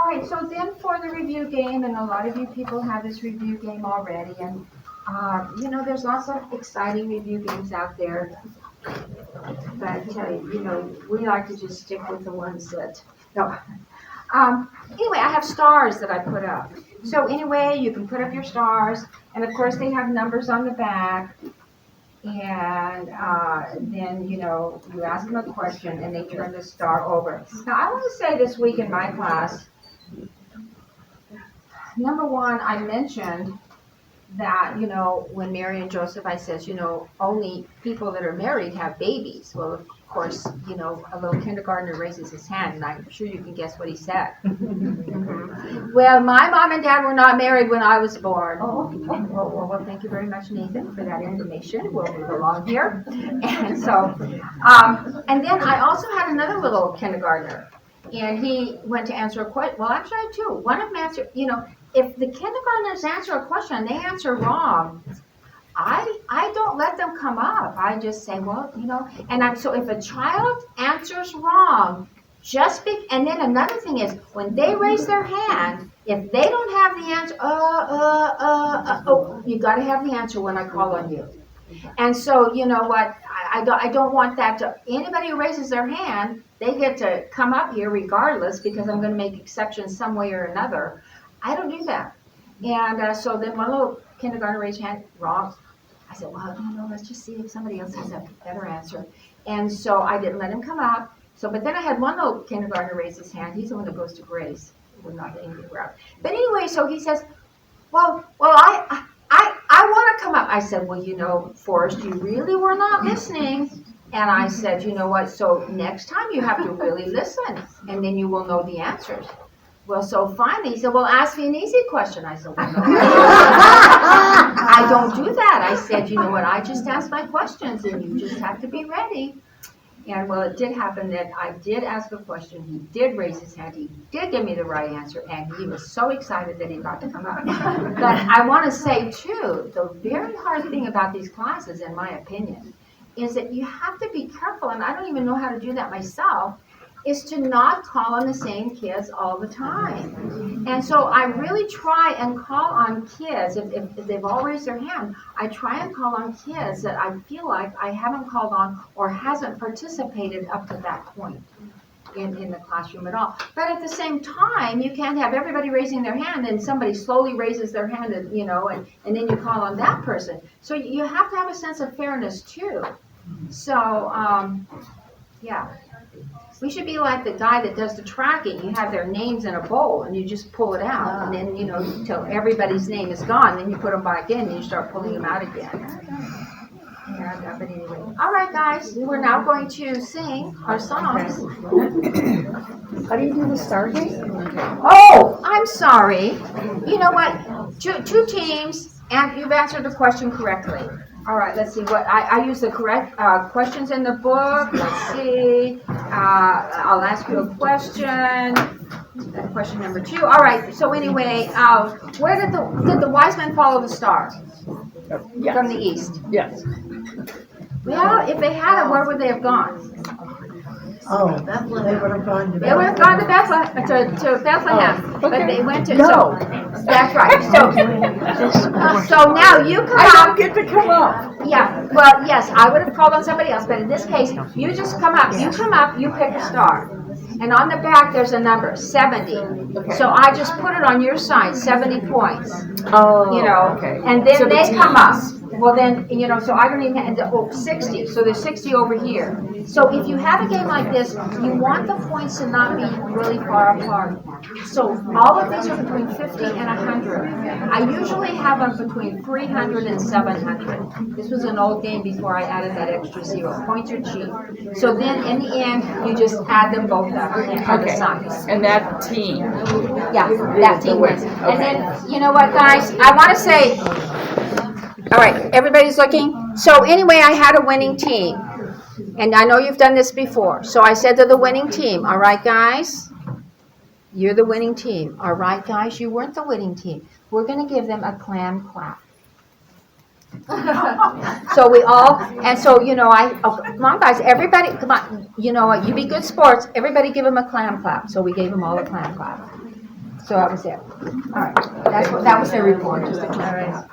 All right, so then for the review game, and a lot of you people have this review game already, and there's lots of exciting review games out there, but we like to just stick with the ones that. No. Anyway, I have stars that I put up. So anyway, you can put up your stars, and of course they have numbers on the back. And then, you ask them a question, and they turn the star over. Now, I want to say this week in my class, number one, I mentioned that, when Mary and Joseph, I says, only people that are married have babies. Well, of course, a little kindergartner raises his hand, and I'm sure you can guess what he said. Well, my mom and dad were not married when I was born. Well, thank you very much, Nathan, for that information. We'll move along here. And so, and then I also had another little kindergartner, and he went to answer a question. Well, actually, I had two. One of them answered, if the kindergartners answer a question and they answer wrong, I don't let them come up. I just say, well, so if a child answers wrong, and then another thing is, when they raise their hand, if they don't have the answer, you got to have the answer when I call on you. And so, you know what, I don't want that to, anybody who raises their hand, they get to come up here regardless, because I'm going to make exceptions some way or another. I don't do that. And so then one little kindergartner raised hand, wrong. I said, well, let's just see if somebody else has a better answer. And so I didn't let him come up. But then I had one little kindergartner raise his hand. He's the one that goes to Grace. We're not getting anywhere else. But anyway, so he says, well, I want to come up. I said, well, Forrest, you really were not listening. And I said, you know what, so next time you have to really listen, and then you will know the answers. Well, so finally, he said, well, ask me an easy question. I said, well, no, I don't do that. I said, you know what, I just ask my questions, and you just have to be ready. And, well, it did happen that I did ask a question. He did raise his hand. He did give me the right answer, and he was so excited that he got to come up. But I want to say, too, the very hard thing about these classes, in my opinion, is that you have to be careful, and I don't even know how to do that myself, is to not call on the same kids all the time. And so I really try and call on kids, if they've all raised their hand, I try and call on kids that I feel like I haven't called on or hasn't participated up to that point in the classroom at all. But at the same time, you can't have everybody raising their hand and somebody slowly raises their hand, and then you call on that person. So you have to have a sense of fairness too. So, yeah. We should be like the guy that does the tracking. You have their names in a bowl, and you just pull it out, and then, until everybody's name is gone, then you put them back in, and you start pulling them out again. Yeah, but anyway. All right, guys, we're now going to sing our songs. How do you do the star game? Oh, I'm sorry. You know what? Two teams, and you've answered the question correctly. All right, let's see what I use the correct questions in the book. Let's see. I'll ask you a question. Question number 2. All right. So anyway, where did the wise men follow the star? Yes. From the east. Yes. Well, if they had it, where would they have gone? Oh, they would have gone to They would have gone to Bethlehem. To Bethlehem, okay. But they went to. No. So, that's right. So now you come I up. don't get to come up. Yeah. Well, yes, I would have called on somebody else, but in this case, you just come up. You come up. You pick a star, and on the back there's a number 70. Okay. So I just put it on your side, 70 points. Oh. Okay. And then they come up. Well, then, so I don't even have 60. So there's 60 over here. So if you have a game like this, you want the points to not be really far apart. So all of these are between 50 and 100. I usually have them between 300 and 700. This was an old game before I added that extra 0. Points are cheap. So then in the end, you just add them both up on the sides. And that team. Yeah, that team wins. And then, you know what, guys? I want to say, all right, everybody's looking? So anyway, I had a winning team. And I know you've done this before. So I said to the winning team, all right, guys, you're the winning team. All right, guys, you weren't the winning team. We're going to give them a clam clap. So we all, and so, come on, guys, everybody, come on, you be good sports. Everybody give them a clam clap. So we gave them all a clam clap. So that was it. All right, that was their report, just to clarify.